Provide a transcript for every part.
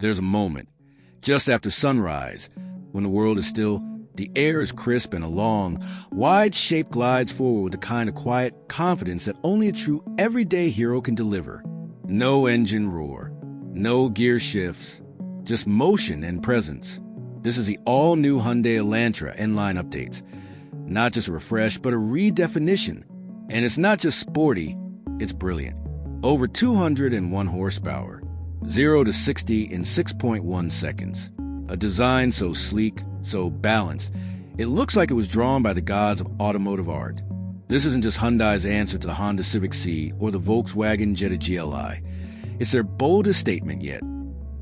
There's a moment, just after sunrise, when the world is still, the air is crisp, and a long, wide shape glides forward with the kind of quiet confidence that only a true everyday hero can deliver. No engine roar, no gear shifts, just motion and presence. This is the all-new Hyundai Elantra N-Line updates. Not just a refresh, but a redefinition. And it's not just sporty, it's brilliant. Over 201 horsepower, 0 to 60 in 6.1 seconds. A design so sleek, so balanced, it looks like it was drawn by the gods of automotive art. This isn't just Hyundai's answer to the Honda Civic C or the Volkswagen Jetta GLI. It's their boldest statement yet.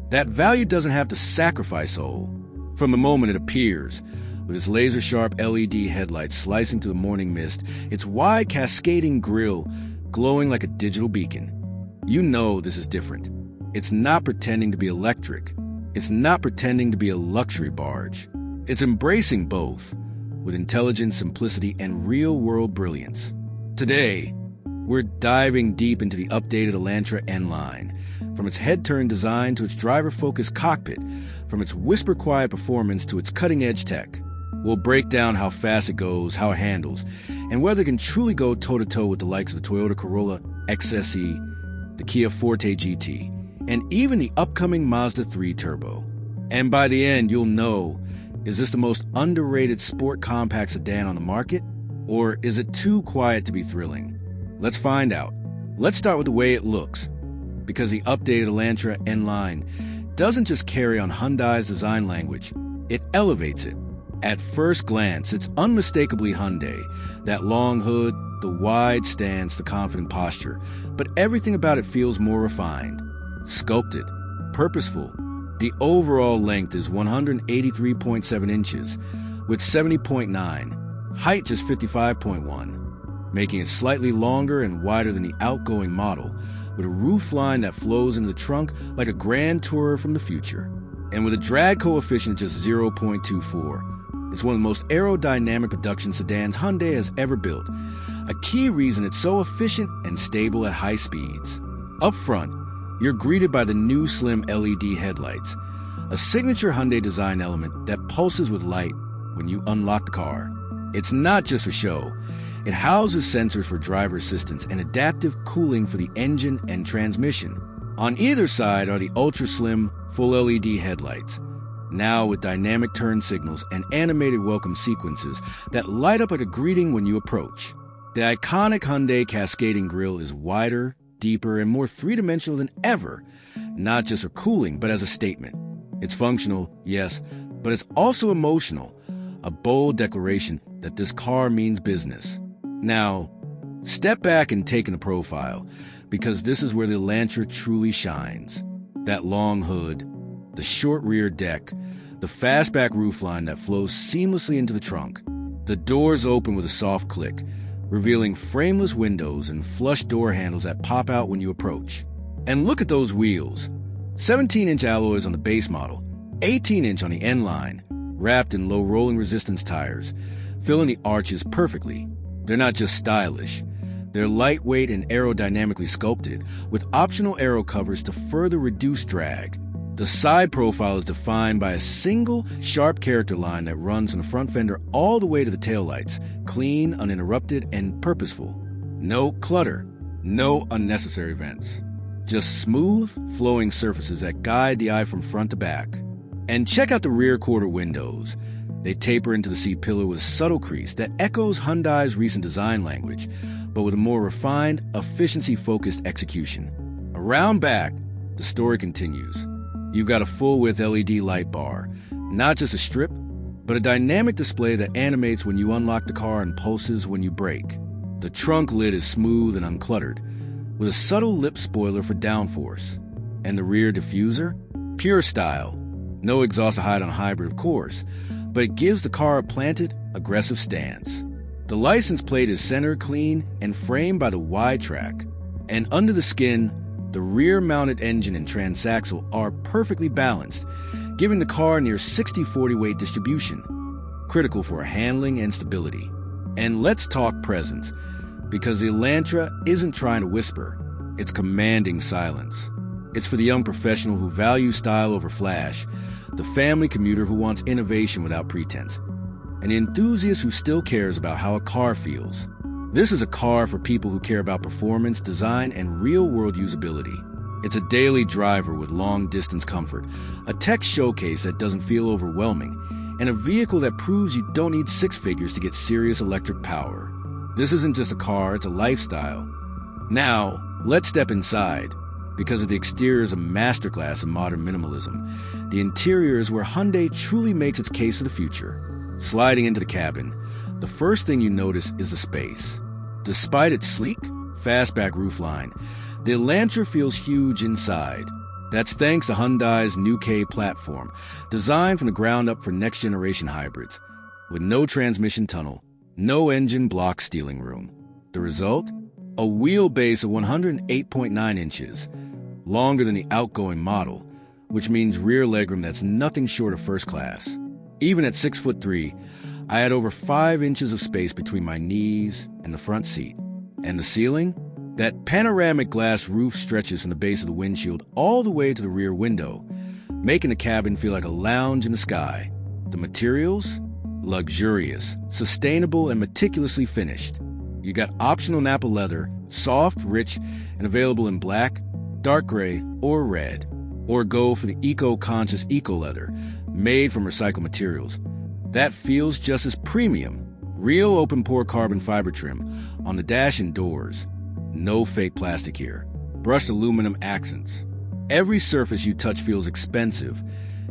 That value doesn't have to sacrifice soul. From the moment it appears, with its laser-sharp LED headlights slicing through the morning mist, its wide cascading grille glowing like a digital beacon. You know this is different. It's not pretending to be electric. It's not pretending to be a luxury barge. It's embracing both, with intelligence, simplicity, and real-world brilliance. Today, we're diving deep into the updated Elantra N-Line, from its head-turn design to its driver-focused cockpit, from its whisper-quiet performance to its cutting-edge tech. We'll break down how fast it goes, how it handles, and whether it can truly go toe-to-toe with the likes of the Toyota Corolla XSE, the Kia Forte GT, and even the upcoming Mazda 3 Turbo. And by the end, you'll know, is this the most underrated sport compact sedan on the market? Or is it too quiet to be thrilling? Let's find out. Let's start with the way it looks, because the updated Elantra N-Line doesn't just carry on Hyundai's design language, it elevates it. At first glance, it's unmistakably Hyundai, that long hood, the wide stance, the confident posture, but everything about it feels more refined, sculpted, purposeful. The overall length is 183.7 inches, with 70.9, height just 55.1, making it slightly longer and wider than the outgoing model, with a roofline that flows into the trunk like a grand tourer from the future. And with a drag coefficient just 0.24, it's one of the most aerodynamic production sedans Hyundai has ever built, a key reason it's so efficient and stable at high speeds. Up front, you're greeted by the new slim LED headlights, a signature Hyundai design element that pulses with light when you unlock the car. It's not just for show. It houses sensors for driver assistance and adaptive cooling for the engine and transmission. On either side are the ultra-slim, full LED headlights, now with dynamic turn signals and animated welcome sequences that light up like a greeting when you approach. The iconic Hyundai cascading grille is wider, deeper, and more three-dimensional than ever, not just for cooling, but as a statement. It's functional, yes, but it's also emotional, a bold declaration that this car means business. Now, step back and take in the profile, because this is where the Elantra truly shines. That long hood, the short rear deck, the fastback roofline that flows seamlessly into the trunk. The doors open with a soft click, revealing frameless windows and flush door handles that pop out when you approach. And look at those wheels. 17-inch alloys on the base model, 18-inch on the N-Line, wrapped in low rolling resistance tires, filling the arches perfectly. They're not just stylish. They're lightweight and aerodynamically sculpted, with optional aero covers to further reduce drag. The side profile is defined by a single, sharp character line that runs from the front fender all the way to the taillights, clean, uninterrupted, and purposeful. No clutter, no unnecessary vents. Just smooth, flowing surfaces that guide the eye from front to back. And check out the rear quarter windows. They taper into the seat pillar with a subtle crease that echoes Hyundai's recent design language, but with a more refined, efficiency-focused execution. Around back, the story continues. You've got a full-width LED light bar, not just a strip, but a dynamic display that animates when you unlock the car and pulses when you brake. The trunk lid is smooth and uncluttered, with a subtle lip spoiler for downforce. And the rear diffuser? Pure style. No exhaust hide on hybrid, of course, but it gives the car a planted, aggressive stance. The license plate is centered clean and framed by the wide track. And under the skin, the rear-mounted engine and transaxle are perfectly balanced, giving the car near 60-40 weight distribution, critical for handling and stability. And let's talk presence, because the Elantra isn't trying to whisper, it's commanding silence. It's for the young professional who values style over flash, the family commuter who wants innovation without pretense, and the enthusiast who still cares about how a car feels. This is a car for people who care about performance, design, and real-world usability. It's a daily driver with long-distance comfort, a tech showcase that doesn't feel overwhelming, and a vehicle that proves you don't need six figures to get serious electric power. This isn't just a car, it's a lifestyle. Now, let's step inside. Because the exterior is a masterclass in modern minimalism, the interior is where Hyundai truly makes its case for the future. Sliding into the cabin, the first thing you notice is the space. Despite its sleek, fastback roofline, the Elantra feels huge inside. That's thanks to Hyundai's new K platform, designed from the ground up for next-generation hybrids, with no transmission tunnel, no engine block steering room. The result? A wheelbase of 108.9 inches, longer than the outgoing model, which means rear legroom that's nothing short of first class. Even at 6'3", I had over 5 inches of space between my knees and the front seat. And the ceiling? That panoramic glass roof stretches from the base of the windshield all the way to the rear window, making the cabin feel like a lounge in the sky. The materials? Luxurious, sustainable, and meticulously finished. You got optional Napa leather, soft, rich, and available in black, dark gray, or red. Or go for the eco-conscious eco-leather, made from recycled materials. That feels just as premium. Real open-pore carbon fiber trim on the dash and doors. No fake plastic here. Brushed aluminum accents. Every surface you touch feels expensive,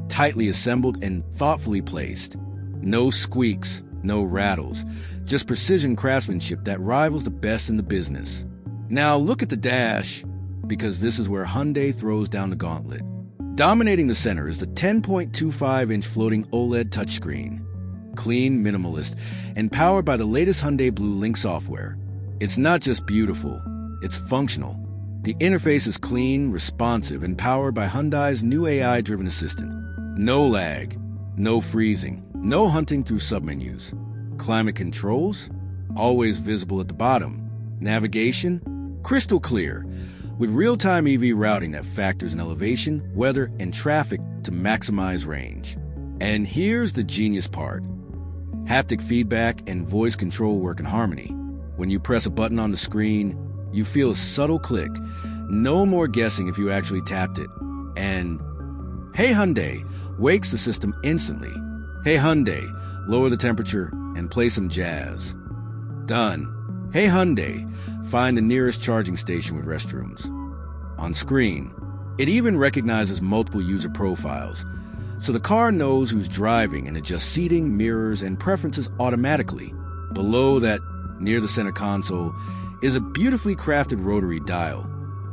tightly assembled and thoughtfully placed. No squeaks, no rattles, just precision craftsmanship that rivals the best in the business. Now look at the dash, because this is where Hyundai throws down the gauntlet. Dominating the center is the 10.25-inch floating OLED touchscreen. Clean, minimalist, and powered by the latest Hyundai Blue Link software. It's not just beautiful, it's functional. The interface is clean, responsive, and powered by Hyundai's new AI-driven assistant. No lag, no freezing, no hunting through submenus. Climate controls? Always visible at the bottom. Navigation? Crystal clear, with real-time EV routing that factors in elevation, weather, and traffic to maximize range. And here's the genius part. Haptic feedback and voice control work in harmony. When you press a button on the screen, you feel a subtle click. No more guessing if you actually tapped it. And Hey Hyundai wakes the system instantly. Hey Hyundai, lower the temperature and play some jazz. Done. Hey Hyundai, find the nearest charging station with restrooms. On screen, it even recognizes multiple user profiles, so the car knows who's driving and adjusts seating, mirrors, and preferences automatically. Below that, near the center console, is a beautifully crafted rotary dial.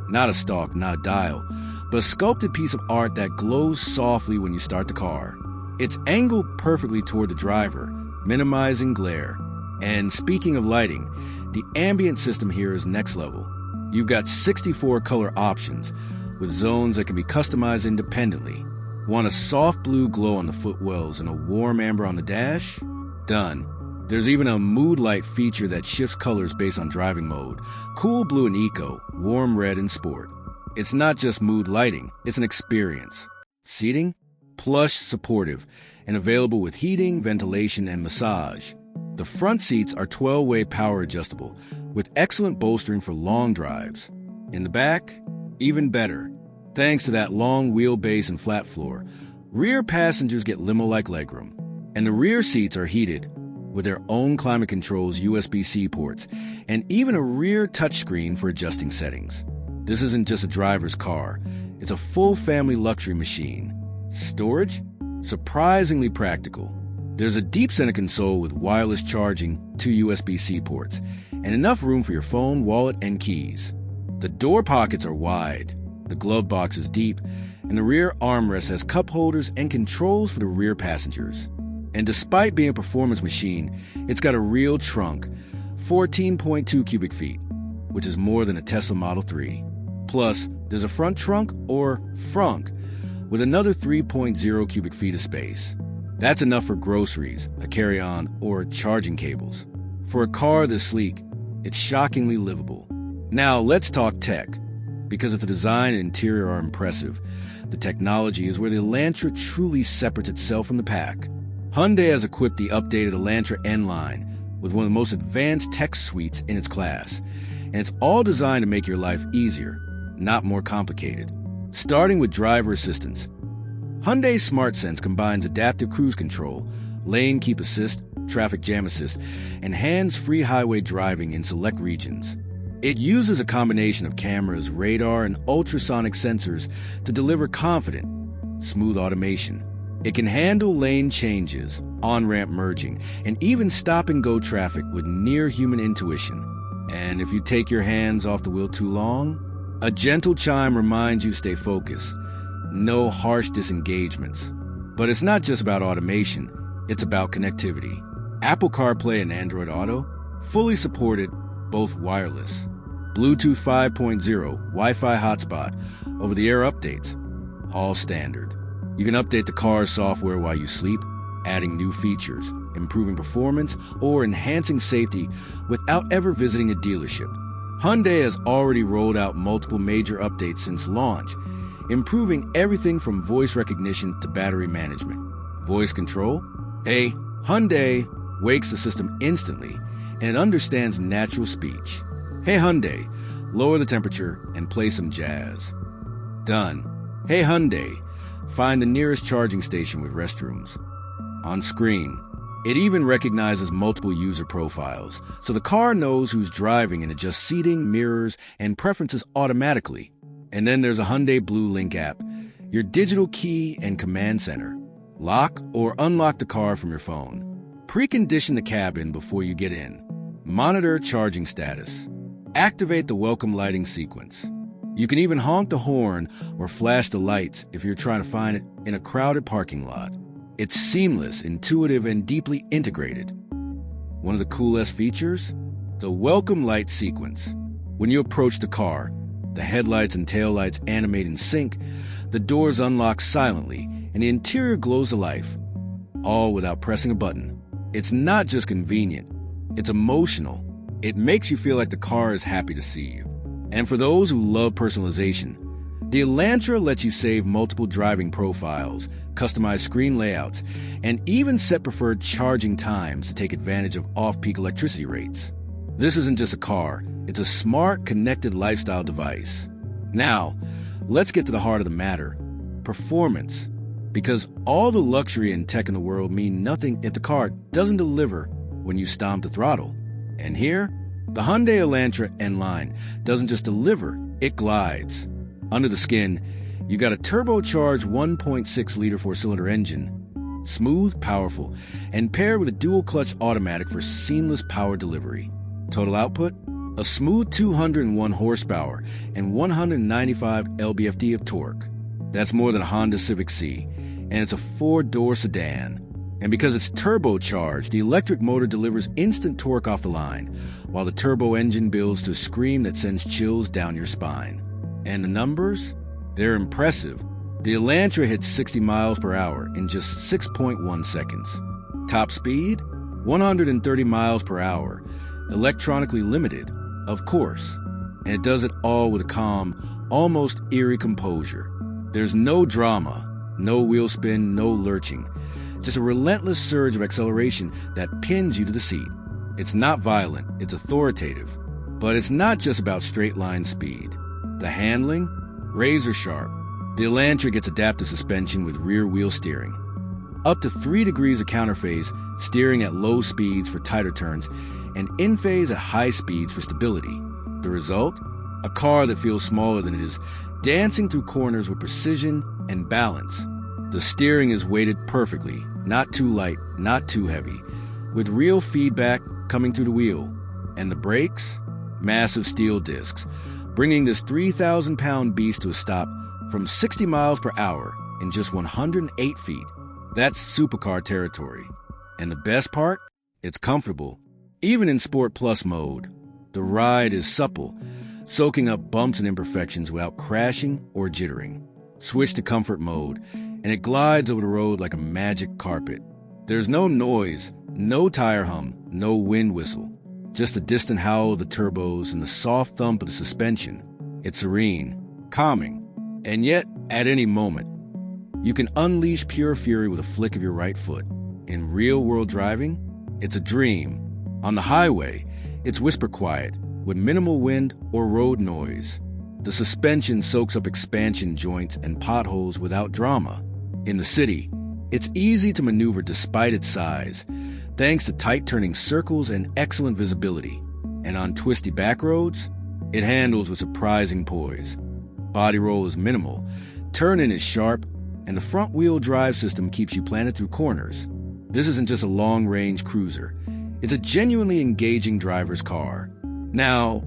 Not a stalk, not a dial, but a sculpted piece of art that glows softly when you start the car. It's angled perfectly toward the driver, minimizing glare. And speaking of lighting, the ambient system here is next level. You've got 64 color options, with zones that can be customized independently. Want a soft blue glow on the footwells and a warm amber on the dash? Done. There's even a mood light feature that shifts colors based on driving mode. Cool blue and eco, warm red and sport. It's not just mood lighting, it's an experience. Seating? Plush, supportive, and available with heating, ventilation, and massage. The front seats are 12-way power adjustable, with excellent bolstering for long drives. In the back, even better. Thanks to that long wheelbase and flat floor, rear passengers get limo-like legroom. And the rear seats are heated, with their own climate controls, USB-C ports, and even a rear touchscreen for adjusting settings. This isn't just a driver's car, it's a full family luxury machine. Storage? Surprisingly practical. There's a deep center console with wireless charging, 2 USB-C ports, and enough room for your phone, wallet, and keys. The door pockets are wide, the glove box is deep, and the rear armrest has cup holders and controls for the rear passengers. And despite being a performance machine, it's got a real trunk, 14.2 cubic feet, which is more than a Tesla Model 3. Plus, there's a front trunk, or frunk, with another 3.0 cubic feet of space. That's enough for groceries, a carry-on, or charging cables. For a car this sleek, it's shockingly livable. Now let's talk tech. Because if the design and interior are impressive, the technology is where the Elantra truly separates itself from the pack. Hyundai has equipped the updated Elantra N-Line with one of the most advanced tech suites in its class, and it's all designed to make your life easier, not more complicated. Starting with driver assistance, Hyundai SmartSense combines adaptive cruise control, lane keep assist, traffic jam assist, and hands-free highway driving in select regions. It uses a combination of cameras, radar, and ultrasonic sensors to deliver confident, smooth automation. It can handle lane changes, on-ramp merging, and even stop-and-go traffic with near-human intuition. And if you take your hands off the wheel too long, a gentle chime reminds you to stay focused. No harsh disengagements. But it's not just about automation, it's about connectivity. Apple CarPlay and Android Auto, fully supported, both wireless. Bluetooth 5.0, Wi-Fi hotspot, over-the-air updates, all standard. You can update the car's software while you sleep, adding new features, improving performance, or enhancing safety without ever visiting a dealership. Hyundai has already rolled out multiple major updates since launch, improving everything from voice recognition to battery management. Voice control? Hey, Hyundai wakes the system instantly, and it understands natural speech. Hey Hyundai, lower the temperature and play some jazz. Done. Hey Hyundai, find the nearest charging station with restrooms. On screen, it even recognizes multiple user profiles, so the car knows who's driving and adjusts seating, mirrors, and preferences automatically. And then there's a Hyundai Blue Link app, your digital key and command center. Lock or unlock the car from your phone. Precondition the cabin before you get in. Monitor charging status. Activate the welcome lighting sequence. You can even honk the horn or flash the lights if you're trying to find it in a crowded parking lot. It's seamless, intuitive, and deeply integrated. One of the coolest features? The welcome light sequence. When you approach the car, the headlights and taillights animate in sync, the doors unlock silently, and the interior glows to life, all without pressing a button. It's not just convenient, it's emotional. It makes you feel like the car is happy to see you. And for those who love personalization, the Elantra lets you save multiple driving profiles, customize screen layouts, and even set preferred charging times to take advantage of off-peak electricity rates. This isn't just a car, it's a smart, connected lifestyle device. Now, let's get to the heart of the matter, performance. Because all the luxury and tech in the world mean nothing if the car doesn't deliver when you stomp the throttle. And here, the Hyundai Elantra N-Line doesn't just deliver, it glides. Under the skin, you got a turbocharged 1.6-liter four-cylinder engine, smooth, powerful, and paired with a dual-clutch automatic for seamless power delivery. Total output? A smooth 201 horsepower and 195 lb-ft of torque. That's more than a Honda Civic C, and it's a four-door sedan. And because it's turbocharged, the electric motor delivers instant torque off the line, while the turbo engine builds to a scream that sends chills down your spine. And the numbers? They're impressive. The Elantra hits 60 miles per hour in just 6.1 seconds. Top speed? 130 miles per hour. Electronically limited, of course. And it does it all with a calm, almost eerie composure. There's no drama, no wheel spin, no lurching. Just a relentless surge of acceleration that pins you to the seat. It's not violent, it's authoritative. But it's not just about straight-line speed. The handling? Razor sharp. The Elantra gets adaptive suspension with rear-wheel steering. Up to 3 degrees of counterphase, steering at low speeds for tighter turns, and in-phase at high speeds for stability. The result? A car that feels smaller than it is, dancing through corners with precision and balance. The steering is weighted perfectly, not too light, not too heavy, with real feedback coming through the wheel. And the brakes? Massive steel discs, bringing this 3,000-pound beast to a stop from 60 miles per hour in just 108 feet. That's supercar territory. And the best part? It's comfortable. Even in Sport Plus mode, the ride is supple, soaking up bumps and imperfections without crashing or jittering. Switch to comfort mode, and it glides over the road like a magic carpet. There's no noise, no tire hum, no wind whistle. Just the distant howl of the turbos and the soft thump of the suspension. It's serene, calming, and yet, at any moment, you can unleash pure fury with a flick of your right foot. In real-world driving, it's a dream. On the highway, it's whisper quiet, with minimal wind or road noise. The suspension soaks up expansion joints and potholes without drama. In the city, it's easy to maneuver despite its size, thanks to tight turning circles and excellent visibility. And on twisty back roads, it handles with surprising poise. Body roll is minimal, turn-in is sharp, and the front-wheel drive system keeps you planted through corners. This isn't just a long-range cruiser. It's a genuinely engaging driver's car. Now,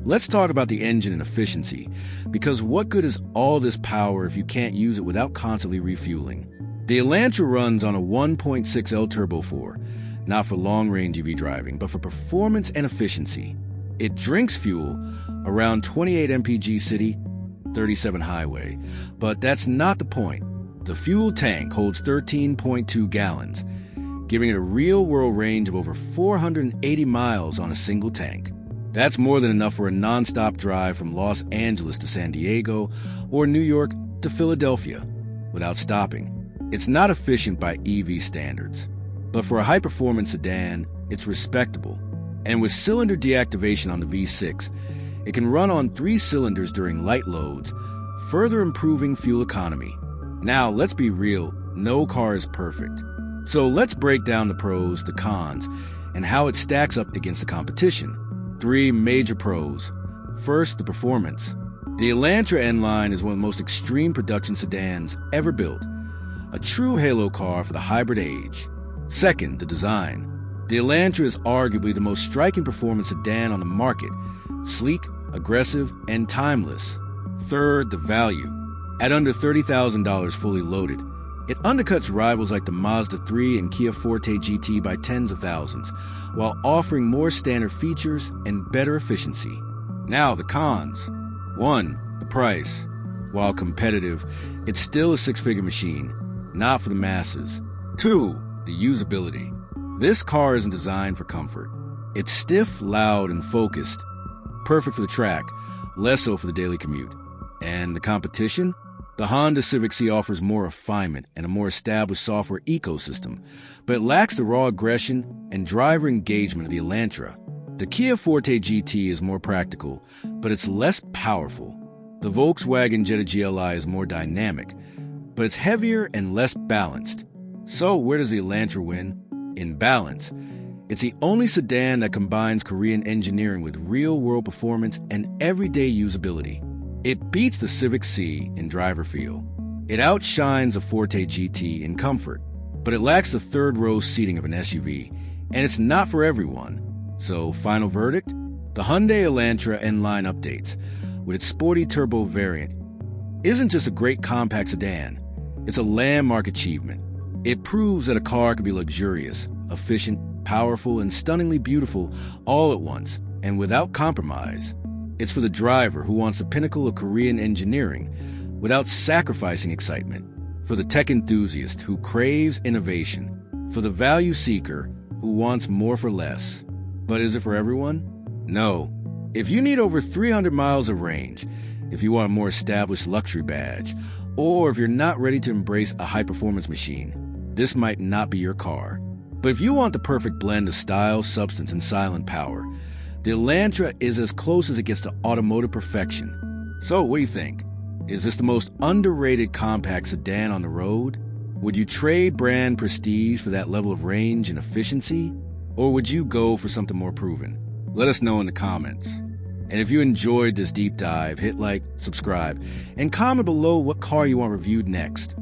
let's talk about the engine and efficiency, because what good is all this power if you can't use it without constantly refueling? The Elantra runs on a 1.6L Turbo 4, not for long-range EV driving, but for performance and efficiency. It drinks fuel around 28 mpg city, 37 highway, but that's not the point. The fuel tank holds 13.2 gallons, giving it a real-world range of over 480 miles on a single tank. That's more than enough for a non-stop drive from Los Angeles to San Diego or New York to Philadelphia without stopping. It's not efficient by EV standards, but for a high-performance sedan, it's respectable. And with cylinder deactivation on the V6, it can run on 3 cylinders during light loads, further improving fuel economy. Now, let's be real, no car is perfect. So let's break down the pros, the cons, and how it stacks up against the competition. 3 major pros. First, the performance. The Elantra N-Line is one of the most extreme production sedans ever built, a true halo car for the hybrid age. Second, the design. The Elantra is arguably the most striking performance sedan on the market, sleek, aggressive, and timeless. Third, the value. At under $30,000 fully loaded, it undercuts rivals like the Mazda 3 and Kia Forte GT by tens of thousands, while offering more standard features and better efficiency. Now, the cons. 1. The price. While competitive, it's still a 6-figure machine, not for the masses. 2. The usability. This car isn't designed for comfort. It's stiff, loud, and focused. Perfect for the track, less so for the daily commute. And the competition? The Honda Civic C offers more refinement and a more established software ecosystem, but it lacks the raw aggression and driver engagement of the Elantra. The Kia Forte GT is more practical, but it's less powerful. The Volkswagen Jetta GLI is more dynamic, but it's heavier and less balanced. So where does the Elantra win? In balance. It's the only sedan that combines Korean engineering with real-world performance and everyday usability. It beats the Civic C in driver feel. It outshines a Forte GT in comfort, but it lacks the third-row seating of an SUV, and it's not for everyone. So, final verdict? The Hyundai Elantra N-Line updates, with its Sporty turbo variant, isn't just a great compact sedan. It's a landmark achievement. It proves that a car can be luxurious, efficient, powerful, and stunningly beautiful all at once, and without compromise. It's for the driver who wants the pinnacle of Korean engineering without sacrificing excitement, for the tech enthusiast who craves innovation, for the value seeker who wants more for less. But is it for everyone? No. If you need over 300 miles of range, if you want a more established luxury badge, or if you're not ready to embrace a high-performance machine, this might not be your car. But if you want the perfect blend of style, substance, and silent power, the Elantra is as close as it gets to automotive perfection. So, what do you think? Is this the most underrated compact sedan on the road? Would you trade brand prestige for that level of range and efficiency? Or would you go for something more proven? Let us know in the comments. And if you enjoyed this deep dive, hit like, subscribe, and comment below what car you want reviewed next.